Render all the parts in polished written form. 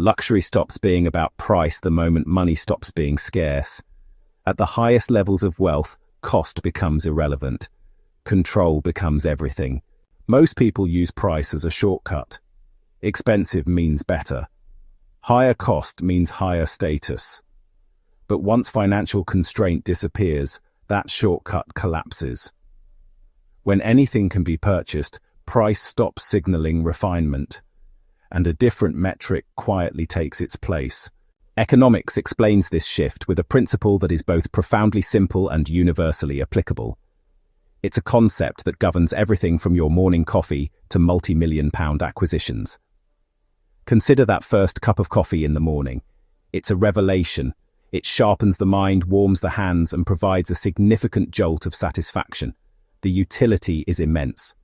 Luxury stops being about price the moment money stops being scarce. At the highest levels of wealth, cost becomes irrelevant. Control becomes everything. Most people use price as a shortcut. Expensive means better. Higher cost means higher status. But once financial constraint disappears, that shortcut collapses. When anything can be purchased, price stops signaling refinement, and a different metric quietly takes its place. Economics explains this shift with a principle that is both profoundly simple and universally applicable. It's a concept that governs everything from your morning coffee to multi-million-pound acquisitions. Consider that first cup of coffee in the morning. It's a revelation. It sharpens the mind, warms the hands, and provides a significant jolt of satisfaction. The utility is immense.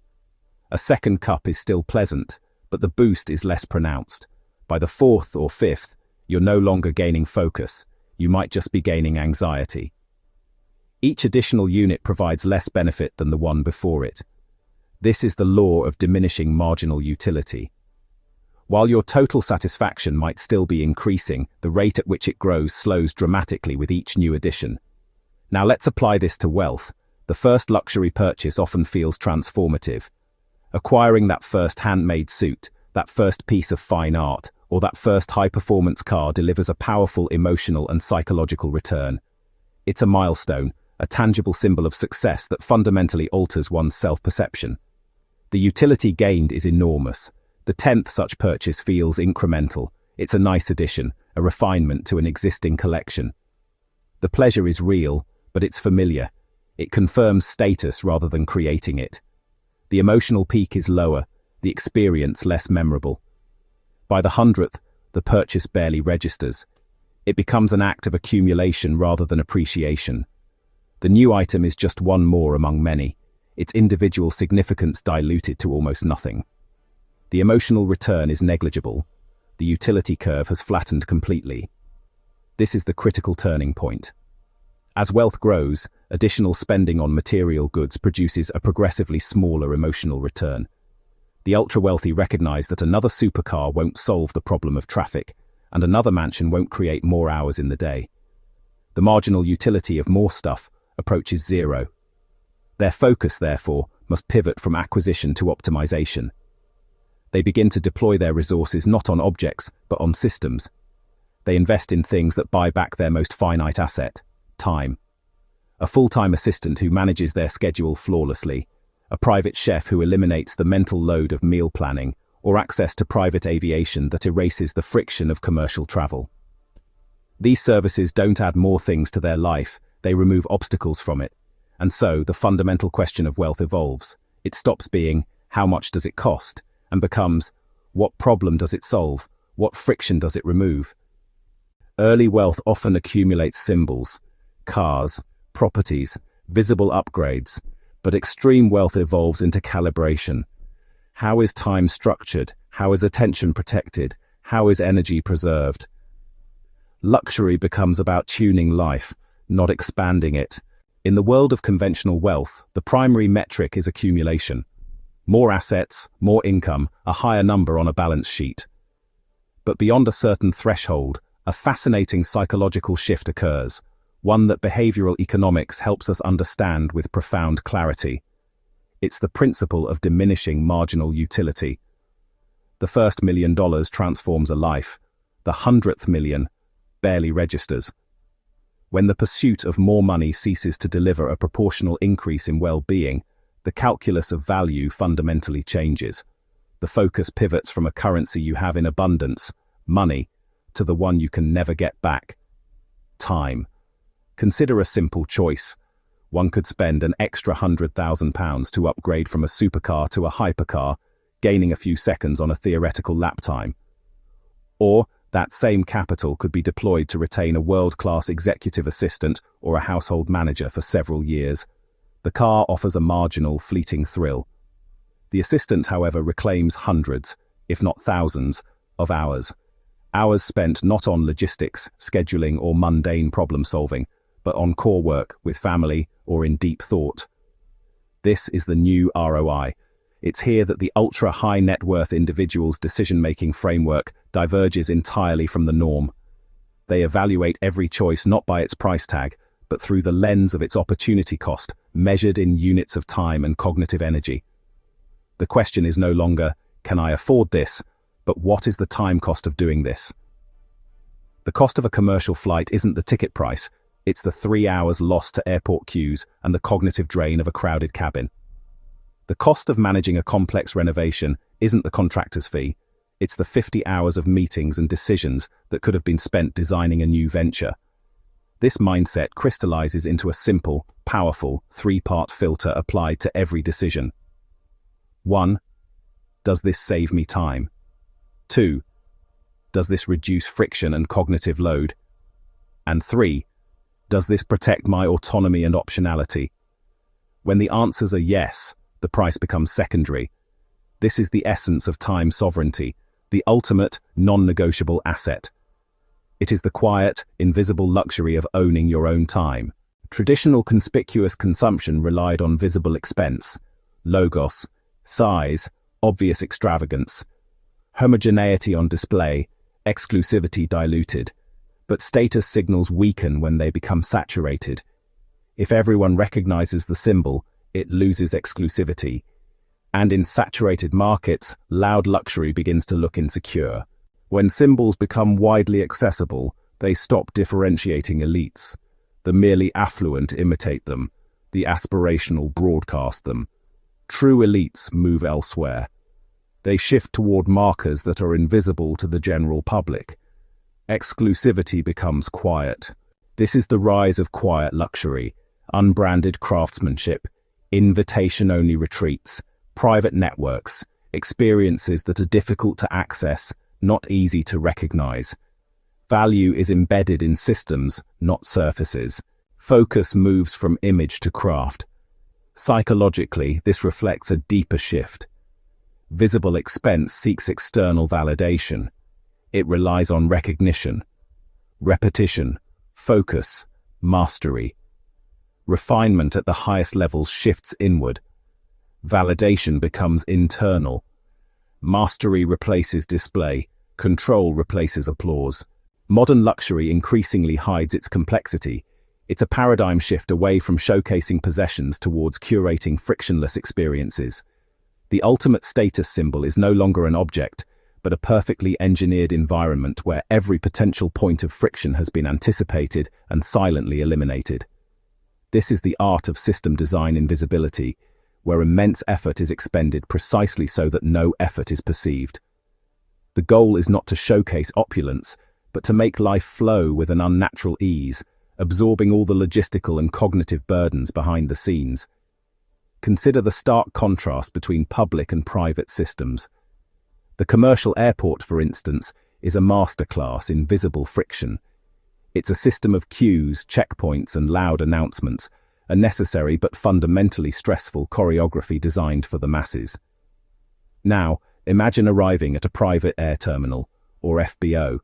A second cup is still pleasant, but the boost is less pronounced. By the fourth or fifth, you're no longer gaining focus. You might just be gaining anxiety. Each additional unit provides less benefit than the one before it. This is the law of diminishing marginal utility. While your total satisfaction might still be increasing, the rate at which it grows slows dramatically with each new addition. Now let's apply this to wealth. The first luxury purchase often feels transformative. Acquiring that first handmade suit, that first piece of fine art, or that first high-performance car delivers a powerful emotional and psychological return. It's a milestone, a tangible symbol of success that fundamentally alters one's self-perception. The utility gained is enormous. The 10th such purchase feels incremental. It's a nice addition, a refinement to an existing collection. The pleasure is real, but it's familiar. It confirms status rather than creating it. The emotional peak is lower, the experience less memorable. By the 100th, the purchase barely registers. It becomes an act of accumulation rather than appreciation. The new item is just one more among many, its individual significance diluted to almost nothing. The emotional return is negligible. The utility curve has flattened completely. This is the critical turning point. As wealth grows, additional spending on material goods produces a progressively smaller emotional return. The ultra-wealthy recognize that another supercar won't solve the problem of traffic, and another mansion won't create more hours in the day. The marginal utility of more stuff approaches zero. Their focus, therefore, must pivot from acquisition to optimization. They begin to deploy their resources not on objects, but on systems. They invest in things that buy back their most finite asset, time. A full-time assistant who manages their schedule flawlessly, a private chef who eliminates the mental load of meal planning, or access to private aviation that erases the friction of commercial travel. These services don't add more things to their life, they remove obstacles from it. And so, the fundamental question of wealth evolves. It stops being, how much does it cost? And becomes, what problem does it solve? What friction does it remove? Early wealth often accumulates symbols, cars, properties, visible upgrades, but extreme wealth evolves into calibration. How is time structured? How is attention protected? How is energy preserved? Luxury becomes about tuning life, not expanding it. In the world of conventional wealth, the primary metric is accumulation. More assets, more income, a higher number on a balance sheet. But beyond a certain threshold, a fascinating psychological shift occurs, one that behavioral economics helps us understand with profound clarity. It's the principle of diminishing marginal utility. The first $1 million transforms a life. The 100th million barely registers. When the pursuit of more money ceases to deliver a proportional increase in well-being, the calculus of value fundamentally changes. The focus pivots from a currency you have in abundance, money, to the one you can never get back, time. Consider a simple choice. One could spend an extra £100,000 to upgrade from a supercar to a hypercar, gaining a few seconds on a theoretical lap time. Or that same capital could be deployed to retain a world-class executive assistant or a household manager for several years. The car offers a marginal, fleeting thrill. The assistant, however, reclaims hundreds, if not thousands, of hours. Hours spent not on logistics, scheduling, or mundane problem-solving, but on core work with family or in deep thought. This is the new ROI. It's here that the ultra-high net worth individual's decision-making framework diverges entirely from the norm. They evaluate every choice not by its price tag, but through the lens of its opportunity cost, measured in units of time and cognitive energy. The question is no longer, can I afford this, but what is the time cost of doing this? The cost of a commercial flight isn't the ticket price, it's the 3 hours lost to airport queues and the cognitive drain of a crowded cabin. The cost of managing a complex renovation isn't the contractor's fee, it's the 50 hours of meetings and decisions that could have been spent designing a new venture. This mindset crystallizes into a simple, powerful, 3-part filter applied to every decision. 1. Does this save me time? 2. Does this reduce friction and cognitive load? And 3. Does this protect my autonomy and optionality? When the answers are yes, the price becomes secondary. This is the essence of time sovereignty, the ultimate, non-negotiable asset. It is the quiet, invisible luxury of owning your own time. Traditional conspicuous consumption relied on visible expense, logos, size, obvious extravagance, homogeneity on display, exclusivity diluted. But status signals weaken when they become saturated. If everyone recognizes the symbol, it loses exclusivity. And in saturated markets, loud luxury begins to look insecure. When symbols become widely accessible, they stop differentiating elites. The merely affluent imitate them. The aspirational broadcast them. True elites move elsewhere. They shift toward markers that are invisible to the general public. Exclusivity becomes quiet. This is the rise of quiet luxury, unbranded craftsmanship, invitation-only retreats, private networks, experiences that are difficult to access, not easy to recognize. Value is embedded in systems, not surfaces. Focus moves from image to craft. Psychologically, this reflects a deeper shift. Visible expense seeks external validation. It relies on recognition, repetition, focus, mastery. Refinement at the highest levels shifts inward. Validation becomes internal. Mastery replaces display. Control replaces applause. Modern luxury increasingly hides its complexity. It's a paradigm shift away from showcasing possessions towards curating frictionless experiences. The ultimate status symbol is no longer an object, but a perfectly engineered environment where every potential point of friction has been anticipated and silently eliminated. This is the art of system design invisibility, where immense effort is expended precisely so that no effort is perceived. The goal is not to showcase opulence, but to make life flow with an unnatural ease, absorbing all the logistical and cognitive burdens behind the scenes. Consider the stark contrast between public and private systems. The commercial airport, for instance, is a masterclass in visible friction. It's a system of queues, checkpoints, and loud announcements, a necessary but fundamentally stressful choreography designed for the masses. Now, imagine arriving at a private air terminal, or FBO.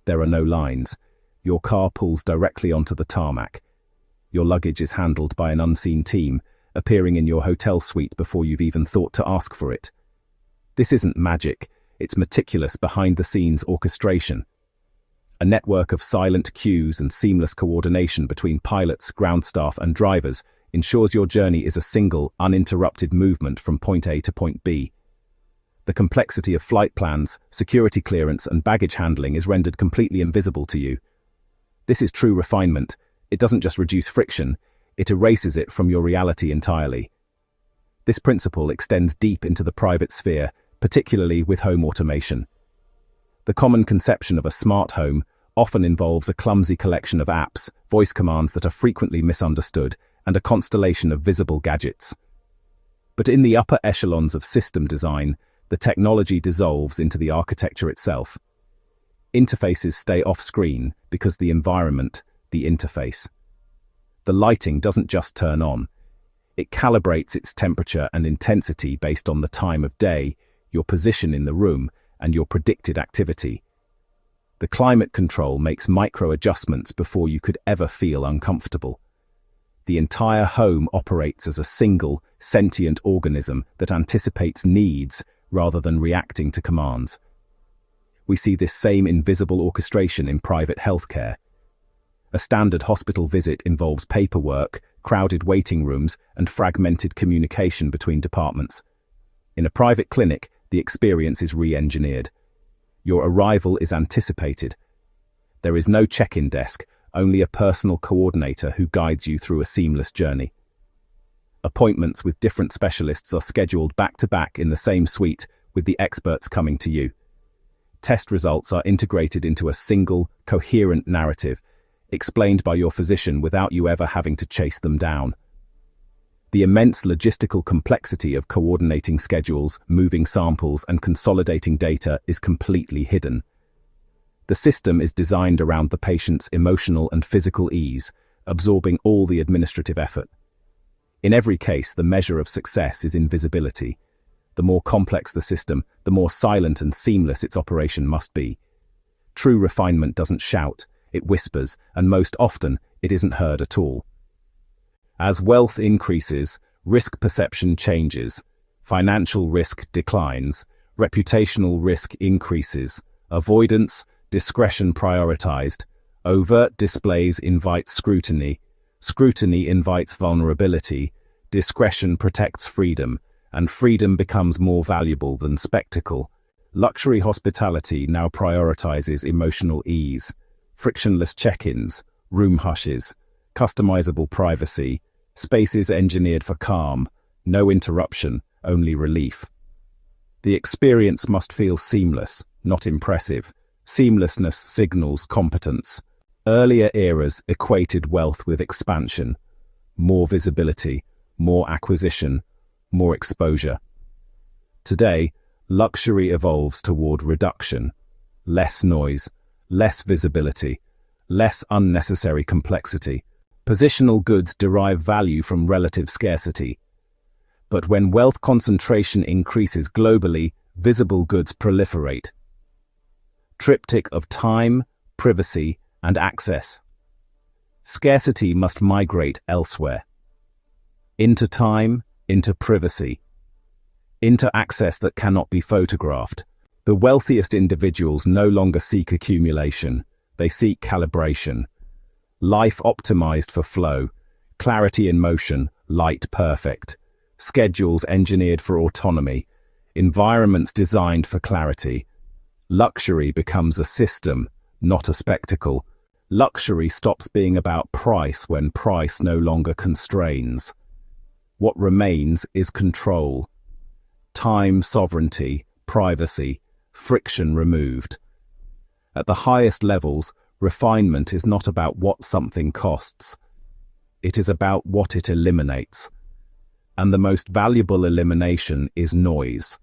There are no lines. Your car pulls directly onto the tarmac. Your luggage is handled by an unseen team, appearing in your hotel suite before you've even thought to ask for it. This isn't magic, it's meticulous behind-the-scenes orchestration. A network of silent queues and seamless coordination between pilots, ground staff, and drivers ensures your journey is a single, uninterrupted movement from point A to point B. The complexity of flight plans, security clearance, and baggage handling is rendered completely invisible to you. This is true refinement. It doesn't just reduce friction, it erases it from your reality entirely. This principle extends deep into the private sphere, particularly with home automation. The common conception of a smart home often involves a clumsy collection of apps, voice commands that are frequently misunderstood, and a constellation of visible gadgets. But in the upper echelons of system design, the technology dissolves into the architecture itself. Interfaces stay off-screen because the environment, the interface. The lighting doesn't just turn on. It calibrates its temperature and intensity based on the time of day, your position in the room, and your predicted activity. The climate control makes micro adjustments before you could ever feel uncomfortable. The entire home operates as a single, sentient organism that anticipates needs rather than reacting to commands. We see this same invisible orchestration in private healthcare. A standard hospital visit involves paperwork, crowded waiting rooms, and fragmented communication between departments. In a private clinic, the experience is re-engineered. Your arrival is anticipated. There is no check-in desk, only a personal coordinator who guides you through a seamless journey. Appointments with different specialists are scheduled back-to-back in the same suite, with the experts coming to you. Test results are integrated into a single, coherent narrative, explained by your physician without you ever having to chase them down. The immense logistical complexity of coordinating schedules, moving samples, and consolidating data is completely hidden. The system is designed around the patient's emotional and physical ease, absorbing all the administrative effort. In every case, the measure of success is invisibility. The more complex the system, the more silent and seamless its operation must be. True refinement doesn't shout, it whispers, and most often, it isn't heard at all. As wealth increases, risk perception changes, financial risk declines, reputational risk increases, avoidance, discretion prioritized, overt displays invite scrutiny, scrutiny invites vulnerability, discretion protects freedom, and freedom becomes more valuable than spectacle. Luxury hospitality now prioritizes emotional ease, frictionless check-ins, room hushes, customizable privacy, spaces engineered for calm, no interruption, only relief. The experience must feel seamless, not impressive. Seamlessness signals competence. Earlier eras equated wealth with expansion, more visibility, more acquisition, more exposure. Today, luxury evolves toward reduction, less noise, less visibility, less unnecessary complexity. Positional goods derive value from relative scarcity. But when wealth concentration increases globally, visible goods proliferate. Triptych of time, privacy, and access. Scarcity must migrate elsewhere. Into time, into privacy, into access that cannot be photographed. The wealthiest individuals no longer seek accumulation, they seek calibration. Life optimized for flow, clarity in motion, light perfect. Schedules engineered for autonomy, environments designed for clarity. Luxury becomes a system, not a spectacle. Luxury stops being about price when price no longer constrains. What remains is control. Time, sovereignty, privacy, friction removed. At the highest levels, refinement is not about what something costs. It is about what it eliminates. And the most valuable elimination is noise.